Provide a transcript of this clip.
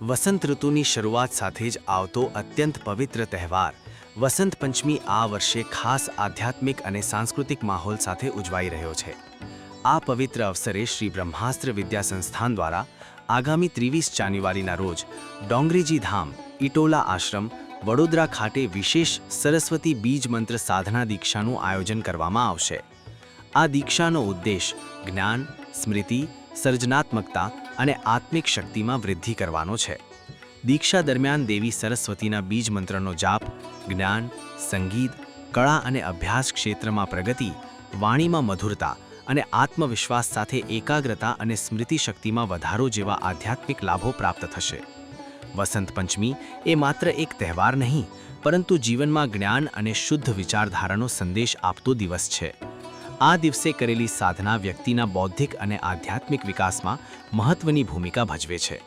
વસંત ઋતુની શરૂઆત સાથે જ આવતો અત્યંત પવિત્ર તહેવાર વસંત પંચમી આ વર્ષે ખાસ આધ્યાત્મિક અને સાંસ્કૃતિક માહોલ સાથે ઉજવાઈ રહ્યો છે। આ પવિત્ર અવસરે શ્રી બ્રહ્માસ્ત્ર વિદ્યા સંસ્થાન દ્વારા આગામી 23 જાન્યુઆરીના રોજ ડોંગરીજી ધામ ઇટોલા આશ્રમ વડોદરા ખાતે વિશેષ સરસ્વતી બીજ મંત્ર સાધના દીક્ષાનું આયોજન કરવામાં આવશે। આ દીક્ષાનો ઉદ્દેશ જ્ઞાન, સ્મૃતિ, સર્જનાત્મકતા અને આત્મિક શક્તિમાં વૃદ્ધિ કરવાનો છે। દીક્ષા દરમિયાન દેવી સરસ્વતીના બીજ મંત્રનો જાપ જ્ઞાન, સંગીત, કળા અને અભ્યાસ ક્ષેત્રમાં પ્રગતિ, વાણીમાં મધુરતા અને આત્મવિશ્વાસ સાથે એકાગ્રતા અને સ્મૃતિ શક્તિમાં વધારો જેવા આધ્યાત્મિક લાભો પ્રાપ્ત થશે। વસંત પંચમી એ માત્ર એક તહેવાર નહીં, પરંતુ જીવનમાં જ્ઞાન અને શુદ્ધ વિચારધારાનો સંદેશ આપતો દિવસ છે। આ દિવસે કરેલી સાધના વ્યક્તિના બૌદ્ધિક અને આધ્યાત્મિક વિકાસમાં મહત્વની ભૂમિકા ભજવે છે।